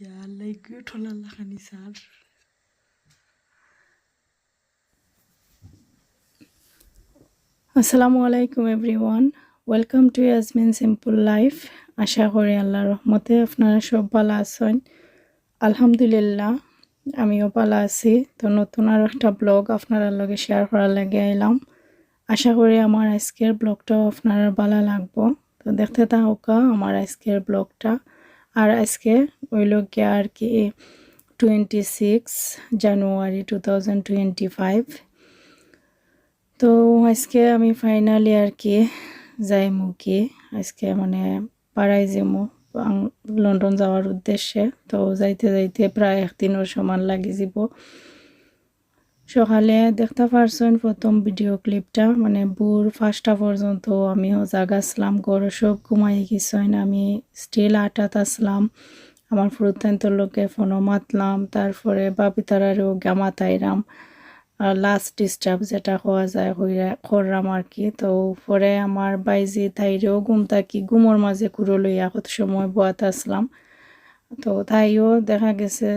Ya like thola khani sar. আসসালামু আলাইকুম everyone, welcome to Yasmin simple life. আশা করি আল্লাহর রহমতে আপনারা সব ভালো আছেন। আলহামদুলিল্লাহ আমিও ভালো আছি। তো নতুন আর একটা ব্লগ আপনারা লগে শেয়ার করার লাগে এলাম। আশা করি আমার আজকের ব্লগটাও আপনারা ভালো লাগবো। তো দেখতে থাকা আমার আজকের ব্লগটা। আর আজকে ওই লোকে আর কি 26 জানুয়ারি 2025। তো আজকে আমি ফাইনালি আর কি যাইমু কি আজকে মানে পাড়ায় যাইমু লন্ডন যাওয়ার উদ্দেশ্যে। তো যাইতে যাইতে প্রায় একদিনের সমান লাগি যাব। সকালে দেখতে পারছেন প্রথম ভিডিও ক্লিপটা, মানে ভোর 5টা পর্যন্ত আমি জাগা আসলাম, গড় সব ঘুমাই গেছেন, আমি স্টিল আটাত আসলাম। আমার ফুরুতান্তর লোকে ফোনও মাতলাম, তারপরে বাবি তারারও গামাতাইরাম লাস্ট ডিস্টার্ব যেটা হওয়া যায় করলাম আর কি। তো পরে আমার বাইজি তাইরেও ঘুমোর মাঝে কুড়ো লইয়া কত সময় বোয়াত আসলাম। তো তাইও দেখা গেছে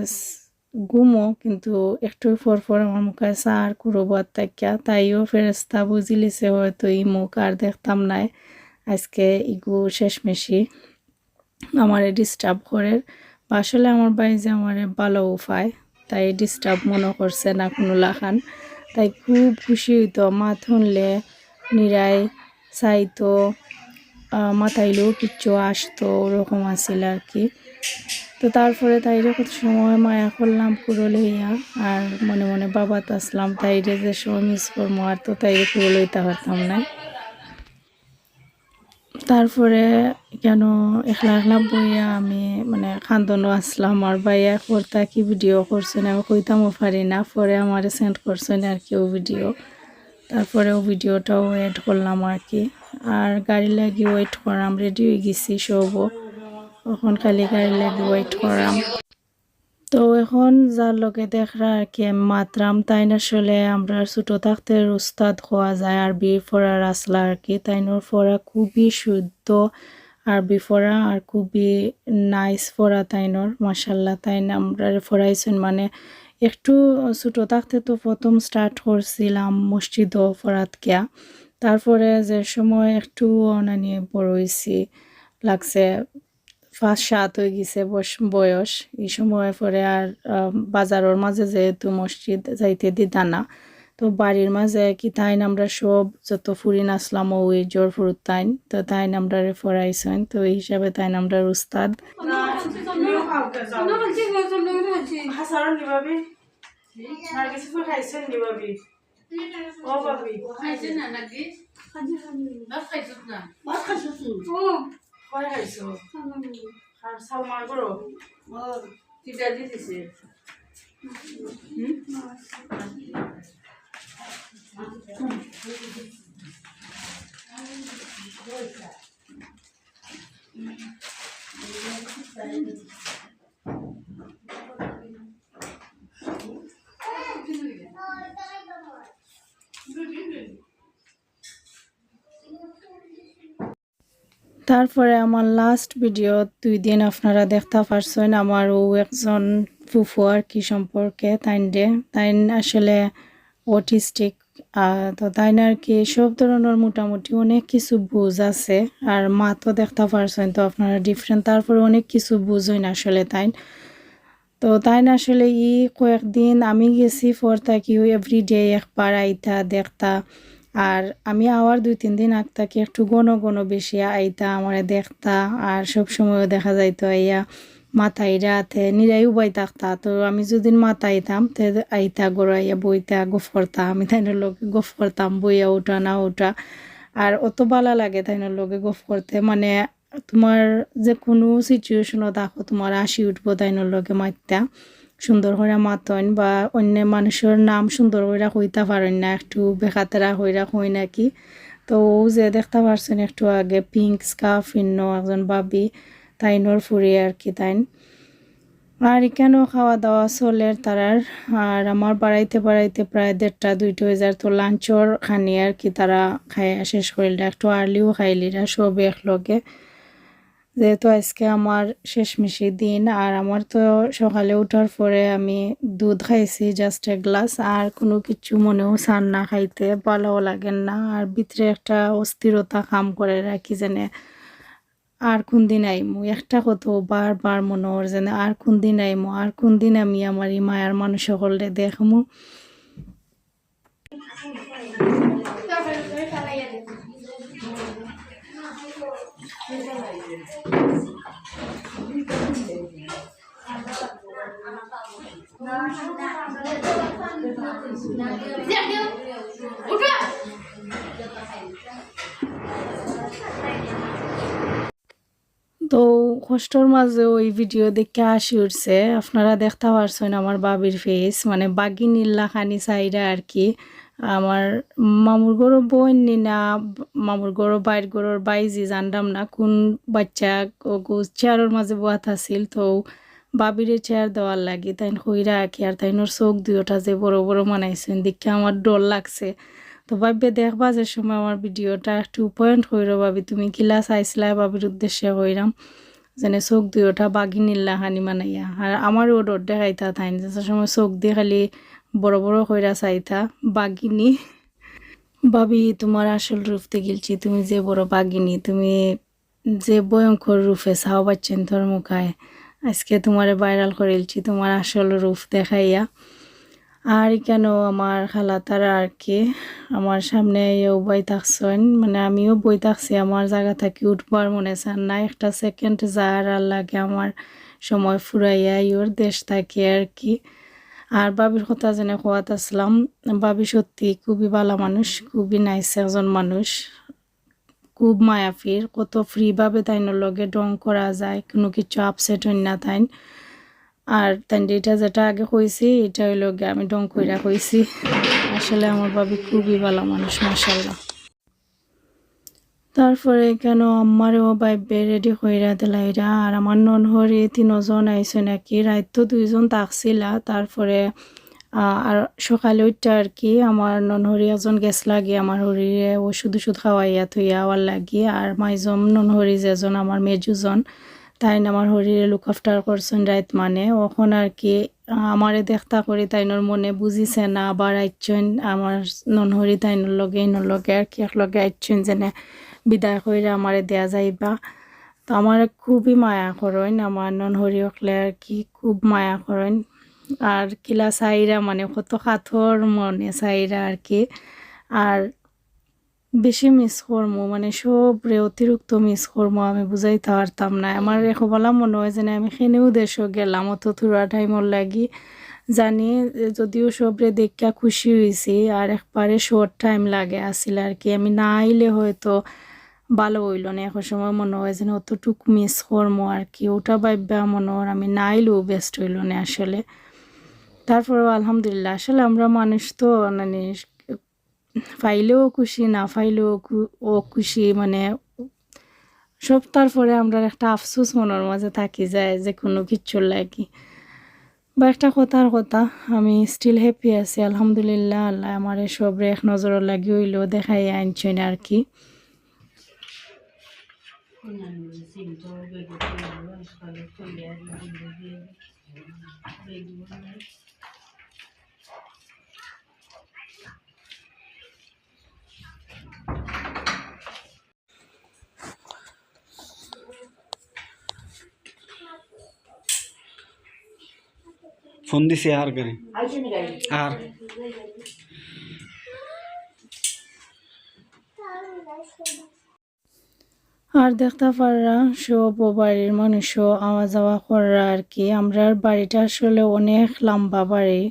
ঘুমো, কিন্তু একটু পর আমার মুখে আর কুড়ো বোয়াত থাকিয়া তাইও ফেরেস্তা বুঝি লিছে হয়তো ই মুখ আর দেখতাম নাই, আজকে ইগু শেষমেশি আমারে ডিস্টার্ব করে। আসলে আমার বাইজি আমারে ভালো উপায়, তাই ডিস্টার্ব মনে করছে না কোনো লাখান। তাই খুব খুশি হইতো, মা শুনলে নিরাই চাইতো, মাথাইলেও কিচ্ছু আসতো, ওরকম আসছিল আর কি। তো তারপরে তাইরে কত সময় মায়া করলাম পুরো লইয়া, আর মনে মনে বাবাত আসলাম তাইরে যে সময় মিস করবো, আর তো তাইরে পুরো লইতে পারতাম না। তারপরে কেন একলা একলা বইয়া আমি মানে খান্দনও আসলাম, আর বাইয়া করতা কি ভিডিও করছেন আমি কইতামও পারি না, পরে আমার সেন্ড করছেন আর কি ও ভিডিও। তারপরে ও ভিডিওটাও এড করলাম আর কি। আর গাড়ি লাগি ওয়েট করাম, রেডি হয়ে গেছি সবও, এখন খালি গাড়ি লাগি ওয়েট করাম। তো এখন যার লোকে দেখরা আর কি আমি মাতরাম, তাই আসলে আমরা ছোটো থাকতে উস্তাদ হওয়া যায় আরবি পড়ার আসলা আর কি। তাইনোর পড়া খুবই শুদ্ধ আরবি পড়া, আর খুবই নাইস পড়া তাইনোর, মাশাল্লাহ। তাই আমরা পড়াইছেন মানে একটু ছোটো থাকতে তো প্রথম স্টার্ট করছিলাম মসজিদ পড়াত গিয়া, তারপরে যে সময় একটু অনানি বড় হয়েছি লাগছে 5-7 হয়ে গেছে বয়স, এই সময় পরে আর বাজারের মাঝে যেহেতু মসজিদ যাইতে দিতা না, তো বাড়ির মাঝে কি তাইন আমরা সব যত ফুরিন আসলাম ওই জোর ফুরুত তাইন, তো তাইন আমরা ফরাইছেন, তো এই হিসাবে তাইন আমরা উস্তাদ। সালমান করো তিতা দিতেছে। তারপরে আমার লাস্ট ভিডিও 2 দিন আপনারা দেখতে পারছেন আমার ও একজন ফুফু আর কি সম্পর্কে, তাইন আসলে অটিস্টিক। তো তাই আর কি সব ধরনের মোটামুটি অনেক কিছু বুঝ আছে, আর মা তো দেখতে পারছেন তো আপনারা ডিফারেন্ট, তারপরে অনেক কিছু বুঝই না আসলে তো তাই না আসলে কয়েকদিন আমি গেছি ফর থাকি এভরিডে একবার আইতা দেখতা, আর আমি আওয়ার 2-3 দিন আগ থাকি একটু ঘন বেশি আইতা আমারে দেখতা, আর সব সময় দেখা যাইতো আইয়া মাথাইরা হাতে নিরাই উবাই থাকতা। তো আমি যদি মাথাইতাম তে আইতা গড়াইয়া বইতা গফ করতাম, আমি তাইনের লোকে গফ করতাম, বইয়া ওঠা না ওঠা, আর অত ভালো লাগে তাইনের লোকে গফ করতে। মানে তোমার যে কোনো সিচুয়েশনও দেখো তোমার আসি উঠবো তাইনের লগে মারতা, সুন্দর করে মাতন, বা অন্য মানুষের নাম সুন্দর করে কইতা পারেন না, একটু বেখাতেরা হইরা কই নাকি। তো ও যে দেখতে পারছেন একটু আগে পিঙ্ক স্কার্ফ ইন্ন একজন বাবি, তাইনোর ফুরি আর কি তাইন। আর এখানেও খাওয়া দাওয়া চলে তারার, আর আমার বাড়াইতে প্রায় 1:30-2টা হয়ে যায়। তো লাঞ্চর খানি আর কি তারা খাই শেষ করিল, একটু আর্লিও খাইলিরা সব একলগে। যেহেতু আজকে আমার শেষমেশি দিন, আর আমার তো সকালে ওঠার পরে আমি দুধ খাইছি জাস্ট এক গ্লাস, আর কোনো কিছু মনেও চান না খাইতে, ভালোও লাগেন না, আর ভিতরে একটা অস্থিরতা কাম করে রাখি যেন আর কোন দিন আইমু, একটা কত বারবার মনে হর যেন আর কোন দিন আইমু, আর কোন দিন আমি আমার এই মায়ার মানুষ সকলে দেখমু। তো কষ্টর মাঝে ওই ভিডিও দেখে আসি উঠছে, আপনারা দেখতে পারছেন আমার বাবির ফেস, মানে বাগি নীলা খানি চাইরা আর কি। আমার মামুর গরো বোন না মামুর গরো বাইর গরোর বাইজি জানলাম না কোন বাচ্চা চেয়ারের মাঝে বোয়াত আছিল, তো বাবিরে চেয়ার দেওয়ার লাগি তাই হইরা আঁকি, আর তাইনোর চোখ দুইটা যে বড় বড় মানাইছেন দেখে আমার ডর লাগছে। তো ভাববে দেখবা যে সময় আমার ভিডিওটা একটু পয়েন্ট হইল, ভাবি তুমি কিলা চাইছিলা বাবির উদ্দেশ্যে হইরাম যেনে চোখ দুইটা বাগি নিল্লা খানি মানাইয়া, আর আমারও ডর দেখাইতা তাই যে সময় চোখ দিয়ে খালি বড় বড় কইরা চাইতা বাগিনি। ভাবি তোমার আসল রূপ দেখিলছি, তুমি যে বড় বাগিনি, তুমি যে ভয়ঙ্কর রূপে চাও পাচ্ছেন তোর মুখায়, আজকে তোমারে ভাইরাল করেলছি তোমার আসল রূপ দেখাইয়া। আর কেন আমার খালাতারা আর কি আমার সামনে বই থাকছেন, মানে আমিও বই থাকছি, আমার জায়গা থাকি উঠবার মনে চান না, একটা সেকেন্ড যার আর লাগে আমার সময় ফুরাইয়া ওর দেশ থাকি আর কি। আর বাবির কথা জেনে খোয়াত আসলাম, বাবি সত্যি খুবই ভালো মানুষ, খুবই নাইস একজন মানুষ, খুব মায়াফির, কত ফ্রিভাবে তাইনোর লগে ডং করা যায়, কোনো কিছু আপসেট হই না তাইন। আর তাই এটা যেটা আগে কইছি এটা হইল গিয়ে আমি ডং কইরা কইছি, আসলে আমার বাবি খুবই ভালো মানুষ মাশাআল্লাহ। তারপরে কেন আমারও বাইবে রেডি কইরা দিলাইরা, আর আমার ননহরি 3জন আইছে নাকি, রাত তো 2জন থাকছিলা। তারপরে আর সকালে ওইটা আর কি আমার ননহরি একজন গেছ লাগি আমার হরিরে ওষুধ খাওয়াইয়া থইয়া আওয়ার লাগি, আর মাইজম ননহরি যেজন আমার মেজুজন তাই আমার হরিরে লুক আফটার করছেন রাত, মানে ওখন আর কি আমারে দেখতা করি তাইনোর মনে বুঝিছে না, আবার আইছেন আমার ননহরি তাইনোর লগে আর কি একলগে আইছেন যেনে বিদায় কইরা আমারে দেয়া যাইবা। তো আমার খুবই মায়া করেন আমার ননহরি অকলে আর কি, খুব মায়া করেন, আর কিলা চাইরা মানে কত কাথর মনে চাইরা আর কি। আর বেশি মিস করমো, মানে সবরে অতিরিক্ত মিস করমো, আমি বুঝাইতে পারতাম না। আমার এখবেলা মনে হয় যে আমি খেনেও দেশও গেলাম অত থুরা টাইমর লাগি, জানি যদিও সবরে দেখা খুশি হয়েছি, আর একবারে শর্ট টাইম লাগে আসিল আর কি, আমি না আইলে হয়তো ভালো হইল না। এখন সময় মনে হয় যেন অতটুকু মিস করমো আর কি, ওটা ভাববা মনে হয় আমি না আইলেও বেস্ট হইল না আসলে। তারপরেও আলহামদুলিল্লাহ, আসলে আমরা মানুষ তো মানে পাইলেও খুশি না পাইলেও ও খুশি, মানে সব। তারপরে আমরা একটা আফসোস মনের মাঝে থাকি যায় যে কোনো কিচ্ছুর লাগি, বা একটা কথার কথা আমি স্টিল হ্যাপি আছি আলহামদুলিল্লাহ। আল্লাহ আমার সব এক নজরের লাগি হইলেও দেখাই আনছেন আর কি। ফোন দিছি আর করে আর আর দেখতে পাররা সব বাড়ির মানুষও আওয়া যাওয়া করা আর কি। আমরার বাড়িটা আসলে অনেক লম্বা বাড়ি,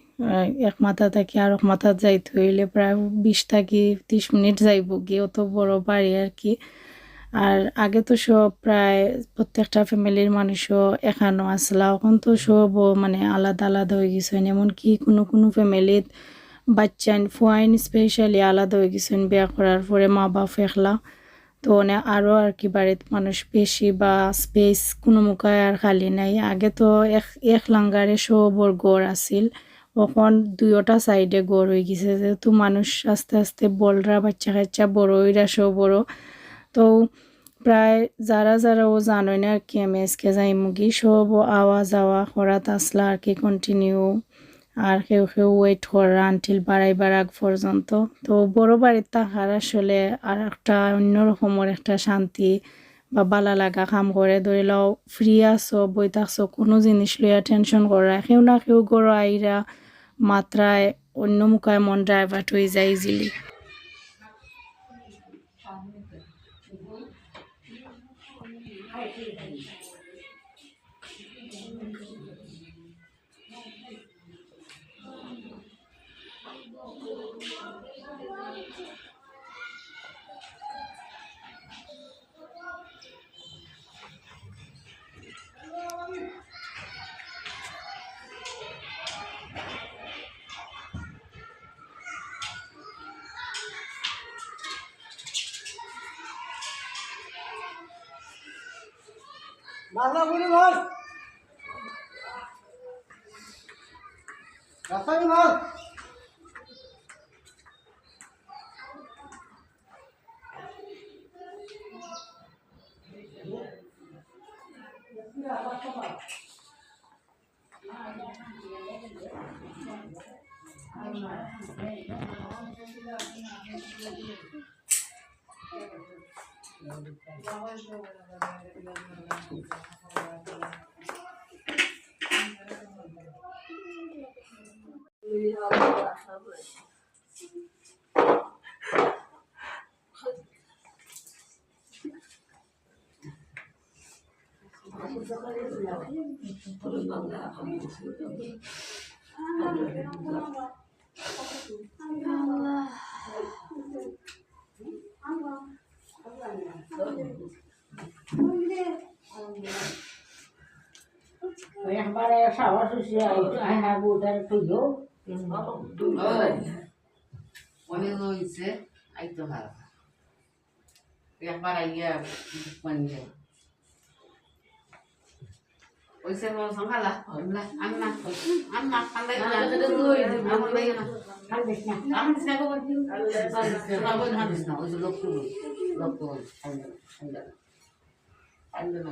এক মাথা থেকে আর এক মাথা যাইতে হইলে প্রায় 20 থেকে 30 মিনিট যাইব গিয়ে, অত বড় বাড়ি আর কি। আর আগে তো সব প্রায় প্রত্যেকটা ফ্যামিলির মানুষও এখানো আসলা, এখন তো সব মানে আলাদা আলাদা হয়ে গেছেন, এমনকি কোনো কোনো ফ্যামিলিত বাচ্চান ফুয়াইন স্পেশালি আলাদা হয়ে গেছেন বিয়া করার পরে, মা বাপ একলা। তো অনেক আরও আর কি বাড়িতে মানুষ বেশি বা স্পেস কোনো মুখায় আর খালি নাই। আগে তো এক লাঙ্গারে সবর গড় আছিল, এখন দুইটা সাইডে গড় হয়ে গেছে, যেহেতু মানুষ আস্তে আস্তে বলরা বাচ্চা কাচ্চা বড় হইরা সব বড়। তো প্রায় যারা যারা ও জানো না আর কি আমি আজকে যাই মুগি সব আওয়া যাওয়া করাত আসলা আর কি কন্টিনিউ আর কেউ কেউ ওয়েট করা আনটিল বাড়াইবার আগ পর্যন্ত তো বড় বাড়ির থাকার আসলে আর একটা অন্যরকমের একটা শান্তি বা বালা লাগা কাম করে ধরে লও ফ্রি আছো বই থাকছো কোনো জিনিস লইয়া টেনশন করা কেউ না কেউ গড় আইরা মাত্রায় অন্য মুখায় মন ডাইভার্ট হয়ে যায় ইজিলি বাংলা বলি বল রাস্তায় বল একবারে সাহস হচ্ছে আয়না গোটার তুইও অনেক হয়েছে আইতো ভালো একবার আইয়া মানে ওইসে সকালা আন্না আন্না আন্দাই আন্দাই না খালিস না আমি স্নাগো বলি স্নাগো হাদিস না ওই লোক আন্না আন্না না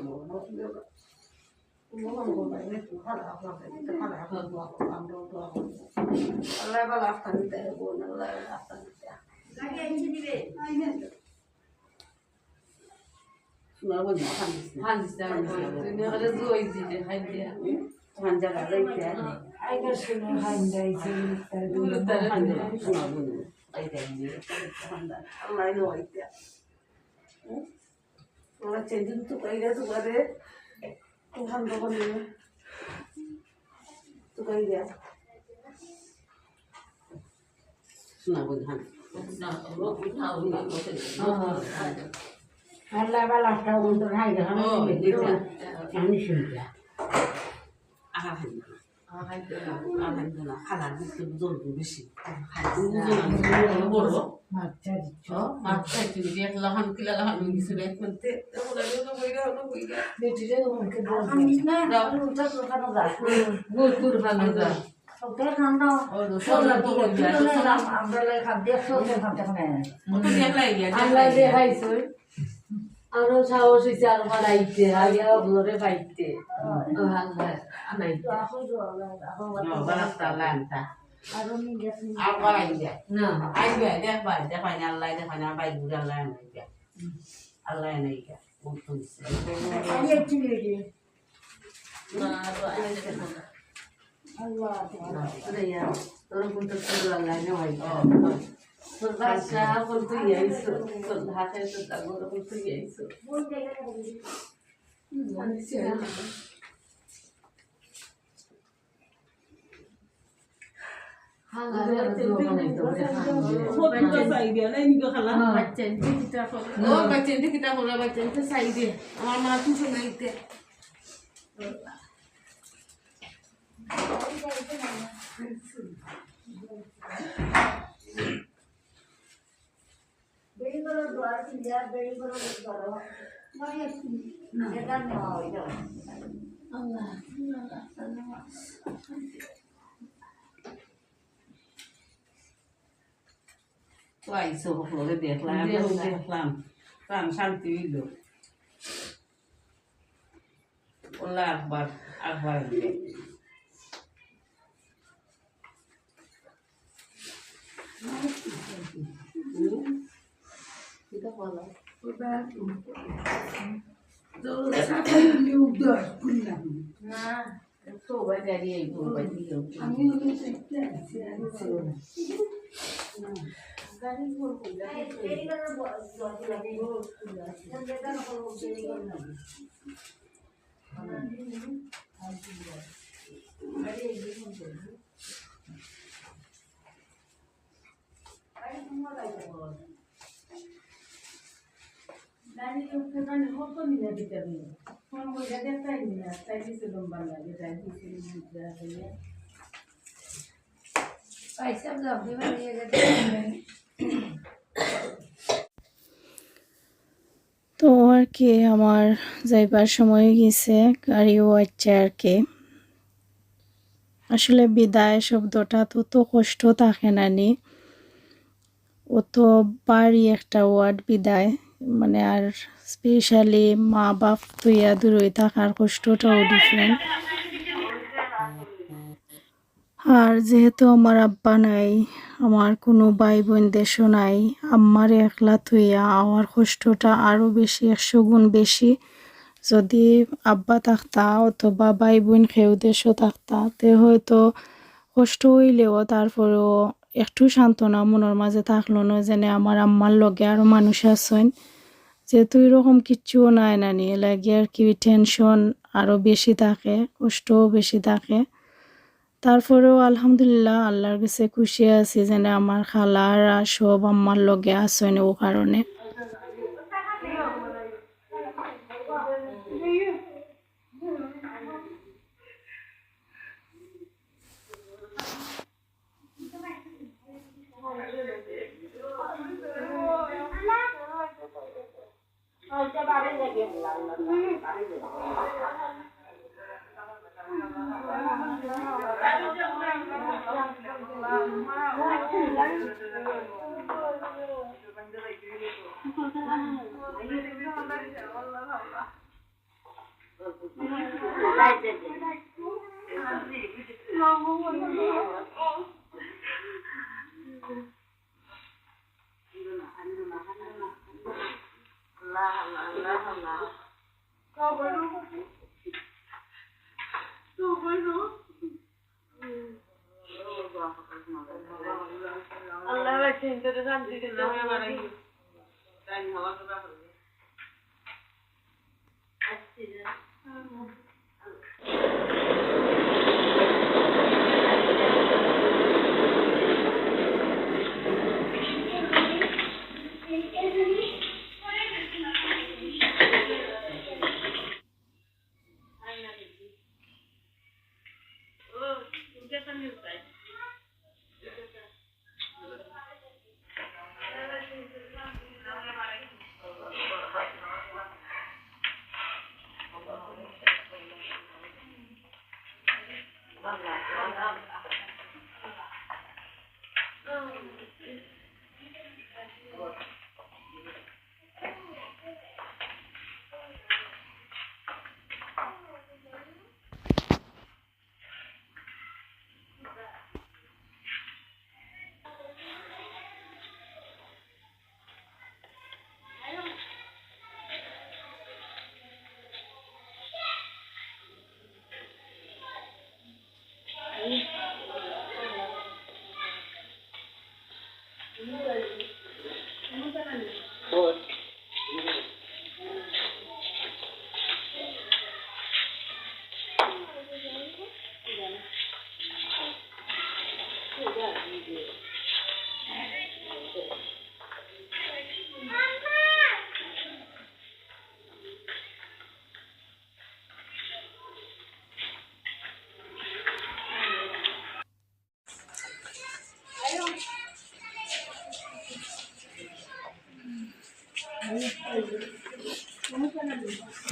আল্লাহ ভালো আফতান দিতে বোন আল্লাহ আফতান দিতে স্নাগো হাদিস না দুনিয়া করে জুই দিতে খাই দিয়া ঠান্ডা লাগাইতে আইগার শুনে হাইন্দাইছে স্নাগো আইতে দিয়ে ঠান্ডা আল্লাহ নো আইতে ওরা চেঞ্জিং তো কইরা তো করে তুহান তো বলি তো কইরা স্নাগো হান আল্লাহ ভালো আফতান বন্ধু হাইগা আমি শুনতে খালার দিতে জোর বেশি আচ্ছা দিচ্ছ আচ্ছা তুমি লাহান কিলা লাহান কিছু নাই করতে বেটিরে তোমাকে বলছি না উঠা তো কানো যা গুড় ভালো যা ওকে খানা সোলা তো আমরা খাদ্য সব খাদ্য খানে তো দেখলাই গিয়া আল্লাহ যে খাইছো আরো সাহস হইছে আর বাড়াইতে আইয়া ঘরে পাইতে আল্লাহ নাই বারাস্তা লান্তা আরো নি গেছি আবার আইয়া না আইয়া দেখবাই না আল্লাহ দেখবাই না বাই গুড় আল্লাহ নাই গিয়া আল্লাহ নাই গিয়া উঠছে আমি একটু লেগে না আল্লাহ তোর কিন্তু আল্লাহ নাই তোর বাচ্চা বলতে যাইছো তোর ঢাকে তো তাগর বলতে যাইছো আমার মা কিছু নাইতে তো আইসো হলে দেখলাম প্রাণ শান্তি হইল আল্লাহ আকবার আকবার এটা বলো না তো ভাই গাড়ি আইবো ভাই দিও আমি গাড়ি বল কইলা এই না বল লাগে Dani yung kanani hoto nila vitamin. Kung mo gada tayo nila, tayo sa lumbala, tayo sa lumbala kaya. Paisa vlog, di ba niya gada? তো আর কি আমার যাইবার সময় গেছে, গাড়িও আসছে আর কি। আসলে বিদায় শব্দটা তো কষ্ট থাকে না নি, ও তো বাড়ি একটা ওয়ার্ড বিদায়, মানে আর স্পেশালি মা বাপ তুইয়া দূরে থাকার কষ্টটাও ডিফারেন্ট। আর যেহেতু আমার আব্বা নাই, আমার কোনো ভাই বোন দেশও নাই, আমার একলা থইয়া আমার কষ্টটা আরও বেশি 100 গুণ বেশি। যদি আব্বা থাকতা অথবা ভাই বোন কেউ দেশও থাকতা তে হয়তো কষ্ট হইলেও তারপরেও একটু সান্ত্বনা মনের মাঝে থাকলো না, যেন আমার আম্মার লগে আরও মানুষ আছেন। যেহেতু এরকম কিচ্ছুও নাই না নিয়ে লাগে আর কি, টেনশন আরও বেশি থাকে, কষ্টও বেশি থাকে। তারপরেও আলহামদুলিল্লাহ আল্লাহর কাছে খুশি আছি যেন আমার খালারা সব আমার লগে আছেন ও কারণে।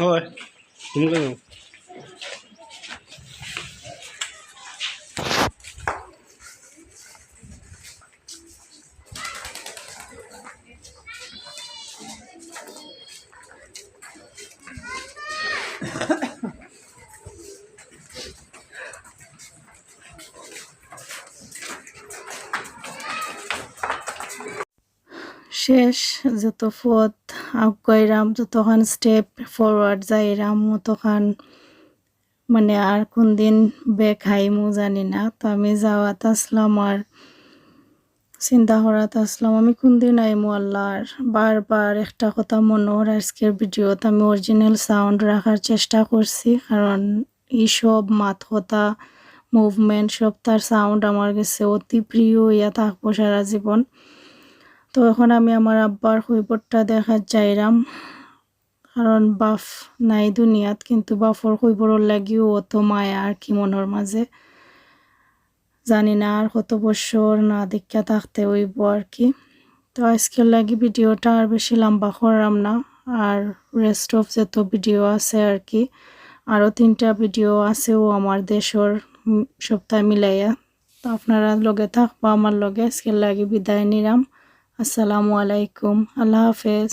হয় তুমি কেন শেষ যত পথ আগাইরাম যতখান স্টেপ ফরওয়ার্ড যাইরাম ততখান মানে আর কোন দিন ব্যাক হাইমু জানি না। তো আমি যাওয়াত আসলাম আর চিন্তা করাত আসলাম আমি কোন দিন আইমু আল্লাহর। বারবার একটা কথা মনোর আজকের ভিডিওত আমি অরিজিনাল সাউন্ড রাখার চেষ্টা করছি, কারণ এই সব মাত কথা মুভমেন্ট সব তার সাউন্ড আমার কাছে অতি প্রিয় ইয়া থাকবো সারা জীবন। তো এখন আমি আমার আব্বার খৈবরটা দেখা যাইরাম, কারণ বাফ নাই দুনিয়াত, কিন্তু বাফর খৈবরের লাগিও অত মায়া আর কি মনের মাঝে। জানি না আর কত বছর না দেখা থাকতে হইব আর কি। তো আজকের লাগি ভিডিওটা আর বেশি লম্বা করলাম না, আর রেস্ট অফ যত ভিডিও আছে আর কি আরও 3টা ভিডিও আছেও আমার দেশের সপ্তাহ মিলাইয়া। তো আপনারা লগে থাকবা আমার লগে। আজকের লাগি বিদায় নিলাম। আসসালামু আলাইকুম, আল্লাহ হাফেজ।